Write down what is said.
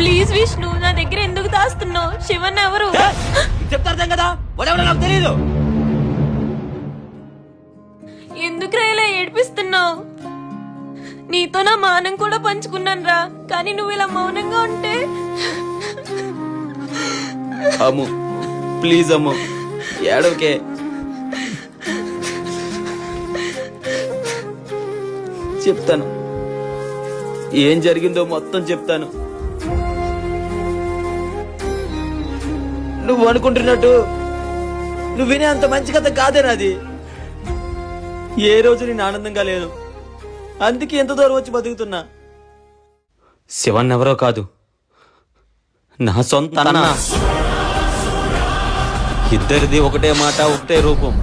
Please Vishnu, నా దగ్గర ఎందుకు దాస్తున్నావు? శివన్ ఎవరు? చెప్తారు కదా, వాడెవడో నాకు తెలీదు. ఎందుకు ఇలా ఏడిపిస్తున్నావు? నీతో నా మానం కూడా పంచుకున్నాను రా, కానీ నువ్వు ఇలా మౌనంగా ఉంటే. అమ్ము ప్లీజ్ అమ్ము, ఏడవకే. చెప్తాను, ఏం జరిగిందో మొత్తం చెప్తాను. నువ్వు అనుకుంటున్నట్టు నువ్వు వినే అంత మంచి కథ కాదే నాది. ఏ రోజు నేను ఆనందంగా లేదు, అందుకే ఎంత దూరం వచ్చి బతుకుతున్నా. శివన్ ఎవరో కాదు, నా సొంత అన్న. ఇద్దరిది ఒకటే మాట, ఒకటే రూపం.